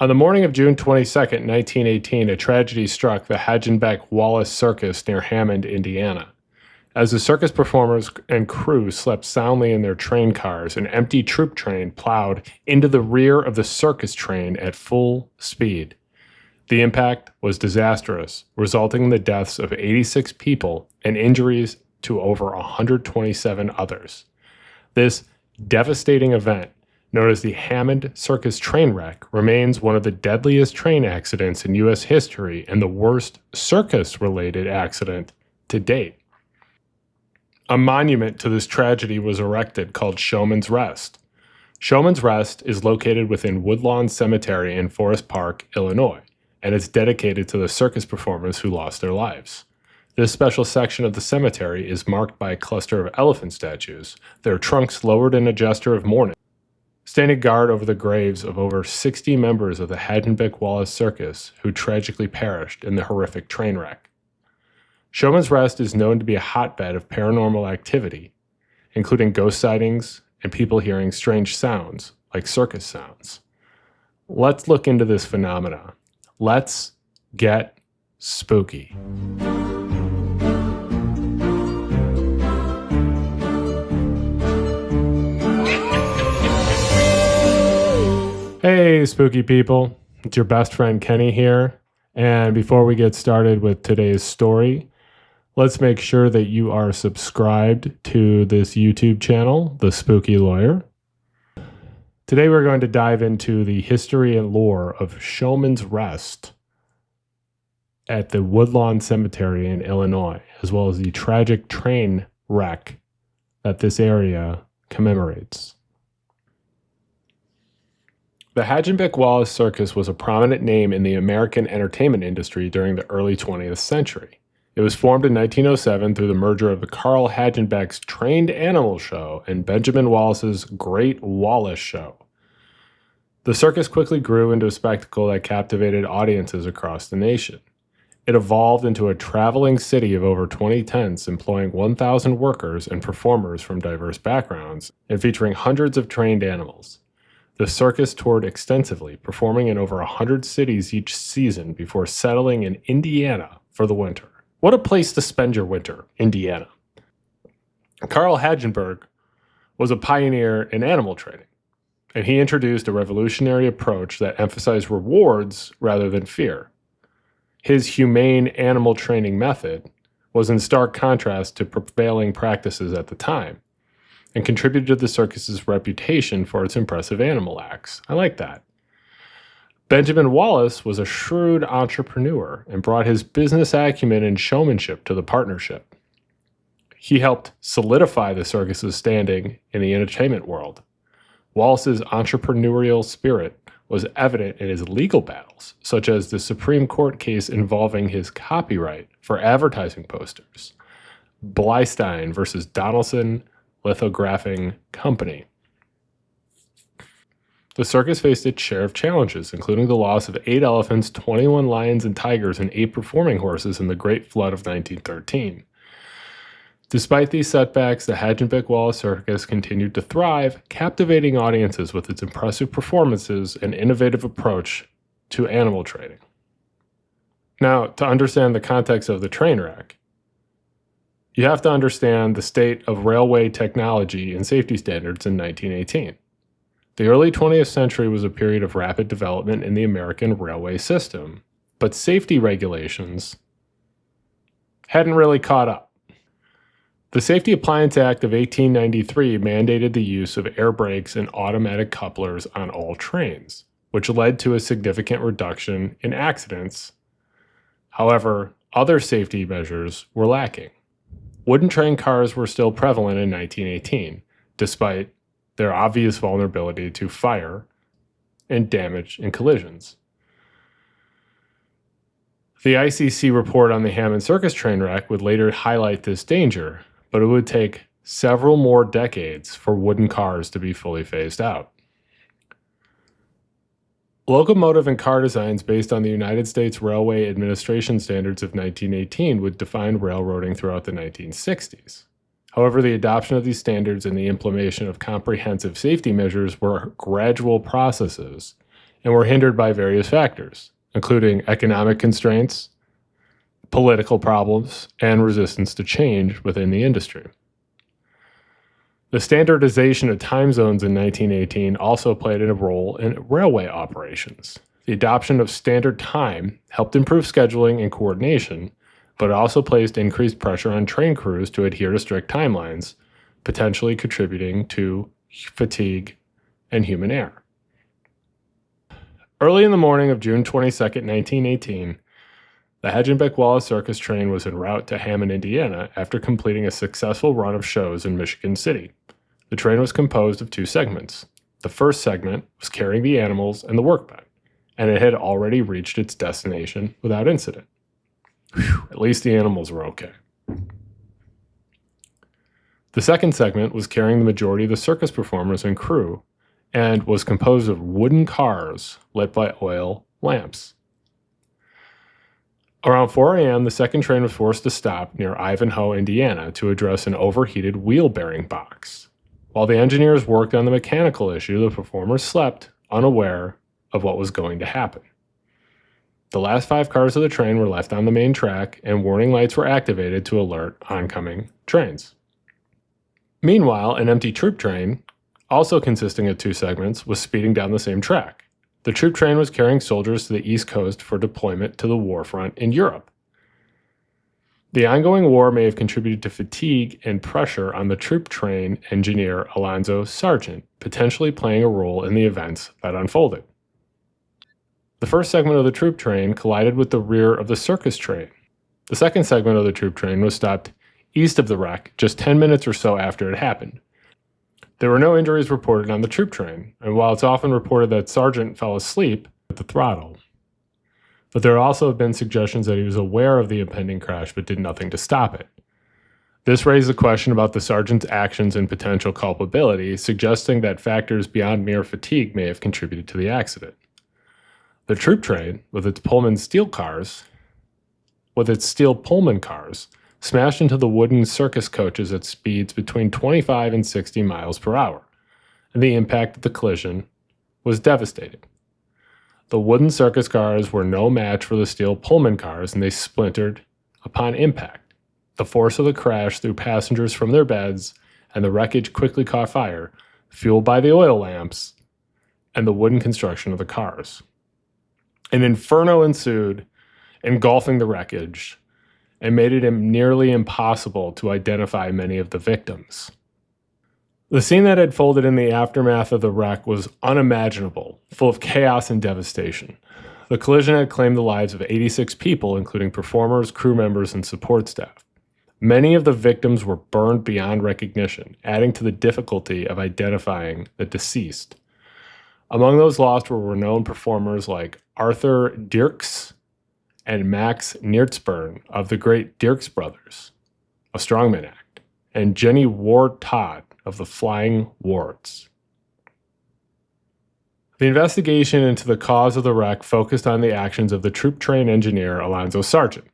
On the morning of June 22nd, 1918, a tragedy struck the Hagenbeck-Wallace Circus near Hammond, Indiana. As the circus performers and crew slept soundly in their train cars, an empty troop train plowed into the rear of the circus train at full speed. The impact was disastrous, resulting in the deaths of 86 people and injuries to over 127 others. This devastating event, known as the Hammond Circus train wreck, remains one of the deadliest train accidents in U.S. history and the worst circus-related accident to date. A monument to this tragedy was erected called Showmen's Rest. Showmen's Rest is located within Woodlawn Cemetery in Forest Park, Illinois, and it's dedicated to the circus performers who lost their lives. This special section of the cemetery is marked by a cluster of elephant statues, their trunks lowered in a gesture of mourning, standing guard over the graves of over 60 members of the Hagenbeck-Wallace Circus who tragically perished in the horrific train wreck. Showmen's Rest is known to be a hotbed of paranormal activity, including ghost sightings and people hearing strange sounds, like circus sounds. Let's look into this phenomena. Let's get spooky. Hey, spooky people. It's your best friend Kenny here. And before we get started with today's story, let's make sure that you are subscribed to this YouTube channel, The Spooky Lawyer. Today we're going to dive into the history and lore of Showmen's Rest at the Woodlawn Cemetery in Illinois, as well as the tragic train wreck that this area commemorates. The Hagenbeck-Wallace Circus was a prominent name in the American entertainment industry during the early 20th century. It was formed in 1907 through the merger of the Carl Hagenbeck's Trained Animal Show and Benjamin Wallace's Great Wallace Show. The circus quickly grew into a spectacle that captivated audiences across the nation. It evolved into a traveling city of over 20 tents, employing 1,000 workers and performers from diverse backgrounds, and featuring hundreds of trained animals. The circus toured extensively, performing in over 100 cities each season before settling in Indiana for the winter. What a place to spend your winter, Indiana. Carl Hagenbeck was a pioneer in animal training, and he introduced a revolutionary approach that emphasized rewards rather than fear. His humane animal training method was in stark contrast to prevailing practices at the time, and contributed to the circus's reputation for its impressive animal acts. I like that. Benjamin Wallace was a shrewd entrepreneur and brought his business acumen and showmanship to the partnership. He helped solidify the circus's standing in the entertainment world. Wallace's entrepreneurial spirit was evident in his legal battles, such as the Supreme Court case involving his copyright for advertising posters, Blystein versus Donaldson Lithographing Company. The circus faced its share of challenges, including the loss of 8 elephants, 21 lions and tigers, and 8 performing horses in the Great Flood of 1913. Despite these setbacks, the Hagenbeck-Wallace Circus continued to thrive, captivating audiences with its impressive performances and innovative approach to animal training. Now, to understand the context of the train wreck, you have to understand the state of railway technology and safety standards in 1918. The early 20th century was a period of rapid development in the American railway system, but safety regulations hadn't really caught up. The Safety Appliance Act of 1893 mandated the use of air brakes and automatic couplers on all trains, which led to a significant reduction in accidents. However, other safety measures were lacking. Wooden train cars were still prevalent in 1918, despite their obvious vulnerability to fire and damage in collisions. The ICC report on the Hammond Circus train wreck would later highlight this danger, but it would take several more decades for wooden cars to be fully phased out. Locomotive and car designs based on the United States Railway Administration standards of 1918 would define railroading throughout the 1960s. However, the adoption of these standards and the implementation of comprehensive safety measures were gradual processes, and were hindered by various factors, including economic constraints, political problems, and resistance to change within the industry. The standardization of time zones in 1918 also played a role in railway operations. The adoption of standard time helped improve scheduling and coordination, but it also placed increased pressure on train crews to adhere to strict timelines, potentially contributing to fatigue and human error. Early in the morning of June 22, 1918, the Hagenbeck-Wallace Circus train was en route to Hammond, Indiana, after completing a successful run of shows in Michigan City. The train was composed of two segments. The first segment was carrying the animals and the workmen, and it had already reached its destination without incident. Whew, at least the animals were okay. The second segment was carrying the majority of the circus performers and crew, and was composed of wooden cars lit by oil lamps. Around 4 a.m., the second train was forced to stop near Ivanhoe, Indiana, to address an overheated wheel bearing box. While the engineers worked on the mechanical issue, the performers slept, unaware of what was going to happen. The last 5 cars of the train were left on the main track, and warning lights were activated to alert oncoming trains. Meanwhile, an empty troop train, also consisting of 2 segments, was speeding down the same track. The troop train was carrying soldiers to the East Coast for deployment to the war front in Europe. The ongoing war may have contributed to fatigue and pressure on the troop train engineer Alonzo Sargent, potentially playing a role in the events that unfolded. The first segment of the troop train collided with the rear of the circus train. The second segment of the troop train was stopped east of the wreck just 10 minutes or so after it happened. There were no injuries reported on the troop train, and while it's often reported that Sargent fell asleep at the throttle, but there also have been suggestions that he was aware of the impending crash but did nothing to stop it. This raised the question about the sergeant's actions and potential culpability, suggesting that factors beyond mere fatigue may have contributed to the accident. The troop train, with its steel Pullman cars, smashed into the wooden circus coaches at speeds between 25 and 60 miles per hour, and the impact of the collision was devastating. The wooden circus cars were no match for the steel Pullman cars, and they splintered upon impact. The force of the crash threw passengers from their beds, and the wreckage quickly caught fire, fueled by the oil lamps and the wooden construction of the cars. An inferno ensued, engulfing the wreckage, and made it nearly impossible to identify many of the victims. The scene that had unfolded in the aftermath of the wreck was unimaginable, full of chaos and devastation. The collision had claimed the lives of 86 people, including performers, crew members, and support staff. Many of the victims were burned beyond recognition, adding to the difficulty of identifying the deceased. Among those lost were renowned performers like Arthur Dierks and Max Niertzburn of the Great Dierks Brothers, a strongman act, and Jenny Ward Todd of the Flying Wards. The investigation into the cause of the wreck focused on the actions of the troop train engineer Alonzo Sargent.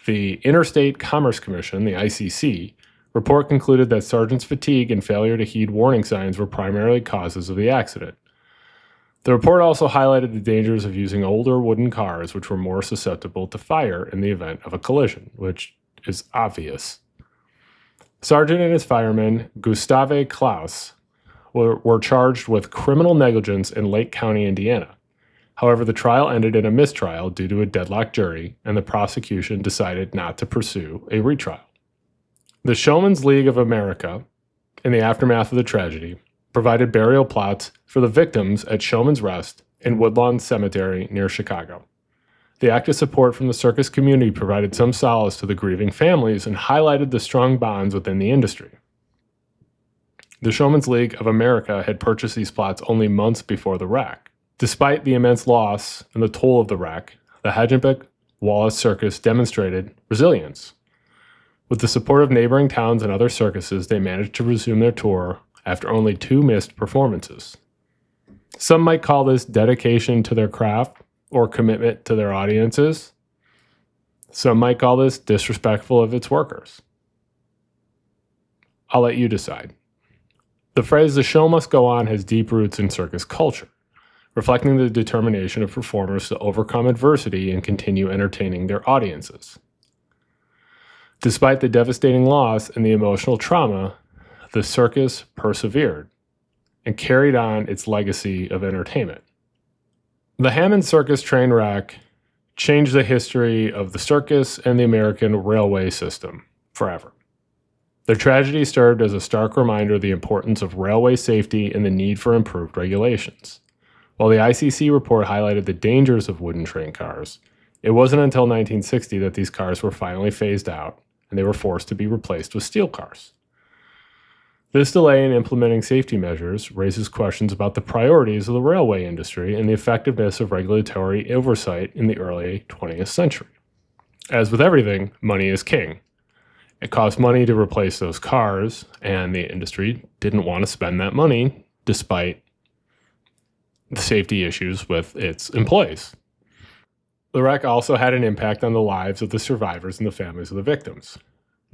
The Interstate Commerce Commission, the ICC, report concluded that Sargent's fatigue and failure to heed warning signs were primarily causes of the accident. The report also highlighted the dangers of using older wooden cars, which were more susceptible to fire in the event of a collision, which is obvious. Sargent and his fireman, Gustave Klaus, were charged with criminal negligence in Lake County, Indiana. However, the trial ended in a mistrial due to a deadlocked jury, and the prosecution decided not to pursue a retrial. The Showmen's League of America, in the aftermath of the tragedy, provided burial plots for the victims at Showmen's Rest in Woodlawn Cemetery near Chicago. The active support from the circus community provided some solace to the grieving families and highlighted the strong bonds within the industry. The Showmen's League of America had purchased these plots only months before the wreck. Despite the immense loss and the toll of the wreck, the Hagenbeck-Wallace Circus demonstrated resilience. With the support of neighboring towns and other circuses, they managed to resume their tour after only 2 missed performances. Some might call this dedication to their craft or commitment to their audiences. Some might call this disrespectful of its workers. I'll let you decide. The phrase "the show must go on" has deep roots in circus culture. reflecting the determination of performers to overcome adversity and continue entertaining their audiences. Despite the devastating loss and the emotional trauma, the circus persevered and carried on its legacy of entertainment. The Hammond Circus train wreck changed the history of the circus and the American railway system forever. The tragedy served as a stark reminder of the importance of railway safety and the need for improved regulations. While the ICC report highlighted the dangers of wooden train cars, it wasn't until 1960 that these cars were finally phased out and they were forced to be replaced with steel cars. This delay in implementing safety measures raises questions about the priorities of the railway industry and the effectiveness of regulatory oversight in the early 20th century. As with everything, money is king. It cost money to replace those cars, and the industry didn't want to spend that money despite the safety issues with its employees. The wreck also had an impact on the lives of the survivors and the families of the victims.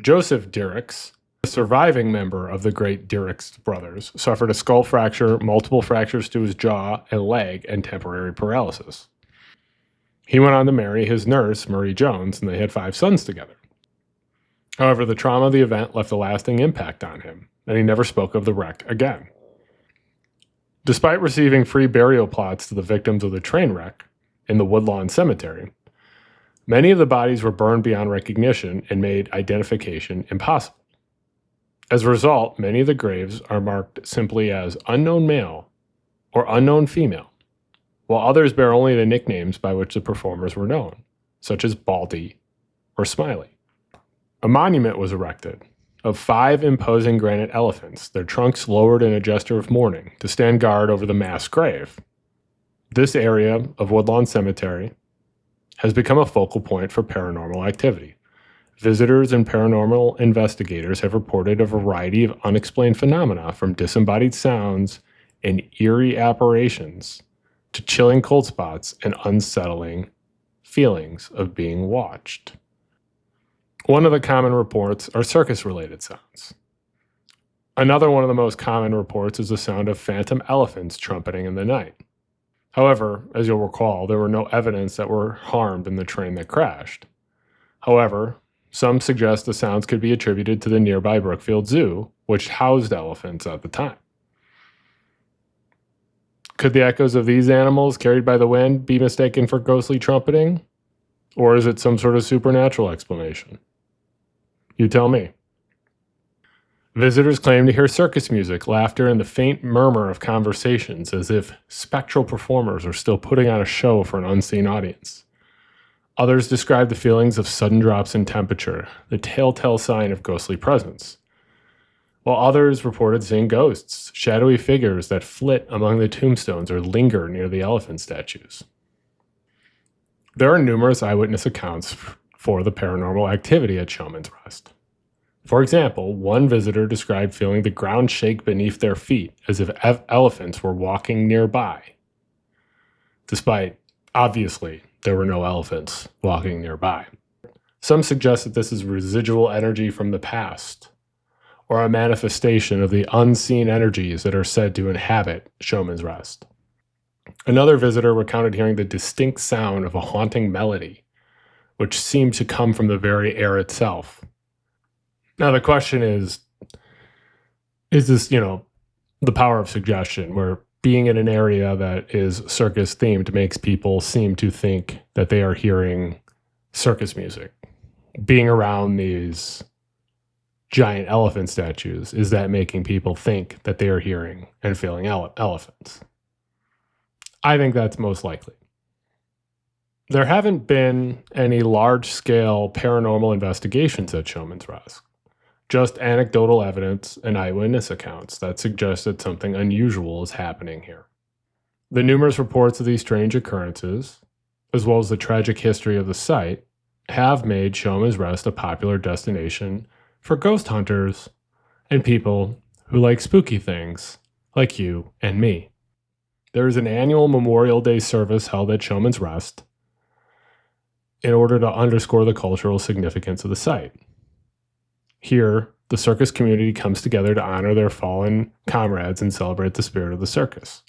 Joseph Dierks, a surviving member of the great Dierks brothers, suffered a skull fracture, multiple fractures to his jaw and leg, and temporary paralysis. He went on to marry his nurse, Marie Jones, and they had 5 sons together. However, the trauma of the event left a lasting impact on him, and he never spoke of the wreck again. Despite receiving free burial plots to the victims of the train wreck in the Woodlawn Cemetery, many of the bodies were burned beyond recognition and made identification impossible. As a result, many of the graves are marked simply as unknown male or unknown female, while others bear only the nicknames by which the performers were known, such as Baldy or Smiley. A monument was erected of 5 imposing granite elephants, their trunks lowered in a gesture of mourning, to stand guard over the mass grave. This area of Woodlawn Cemetery has become a focal point for paranormal activity. Visitors and paranormal investigators have reported a variety of unexplained phenomena, from disembodied sounds and eerie apparitions to chilling cold spots and unsettling feelings of being watched. One of the common reports are circus-related sounds. Another one of the most common reports is the sound of phantom elephants trumpeting in the night. However, as you'll recall, there were no evidence that were harmed in the train that crashed. However, some suggest the sounds could be attributed to the nearby Brookfield Zoo, which housed elephants at the time. Could the echoes of these animals carried by the wind be mistaken for ghostly trumpeting? Or is it some sort of supernatural explanation? You tell me. Visitors claim to hear circus music, laughter, and the faint murmur of conversations, as if spectral performers are still putting on a show for an unseen audience. Others describe the feelings of sudden drops in temperature, the telltale sign of ghostly presence, while others reported seeing ghosts, shadowy figures that flit among the tombstones or linger near the elephant statues. There are numerous eyewitness accounts for the paranormal activity at Showmen's Rest. For example, one visitor described feeling the ground shake beneath their feet as if elephants were walking nearby. Despite, obviously, there were no elephants walking nearby. Some suggest that this is residual energy from the past, or a manifestation of the unseen energies that are said to inhabit Showmen's Rest. Another visitor recounted hearing the distinct sound of a haunting melody, which seemed to come from the very air itself. Now, the question is this, the power of suggestion, where being in an area that is circus themed makes people seem to think that they are hearing circus music? Being around these giant elephant statues, is that making people think that they are hearing and feeling elephants? I think that's most likely. There haven't been any large-scale paranormal investigations at Showmen's Rest, just anecdotal evidence and eyewitness accounts that suggest that something unusual is happening here. The numerous reports of these strange occurrences, as well as the tragic history of the site, have made Showmen's Rest a popular destination for ghost hunters and people who like spooky things, like you and me. There is an annual Memorial Day service held at Showmen's Rest in order to underscore the cultural significance of the site. Here, the circus community comes together to honor their fallen comrades and celebrate the spirit of the circus.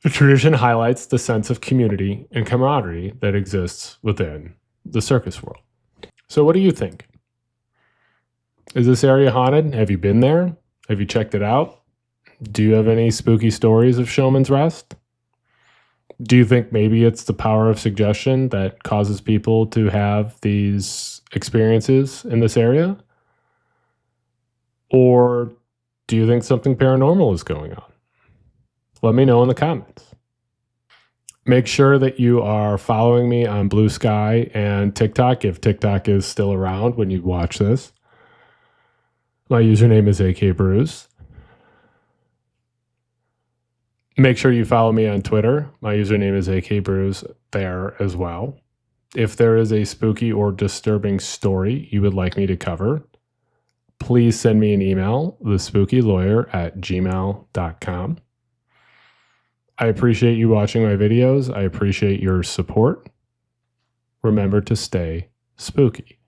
The tradition highlights the sense of community and camaraderie that exists within the circus world. So, what do you think? Is this area haunted? Have you been there? Have you checked it out? Do you have any spooky stories of Showman's Rest? Do you think maybe it's the power of suggestion that causes people to have these experiences in this area? Or do you think something paranormal is going on? Let me know in the comments. Make sure that you are following me on Blue Sky and TikTok if TikTok is still around when you watch this. My username is akbruce. Make sure you follow me on Twitter. My username is akbruce there as well. If there is a spooky or disturbing story you would like me to cover, please send me an email, thespookylawyer@gmail.com. I appreciate you watching my videos. I appreciate your support. Remember to stay spooky.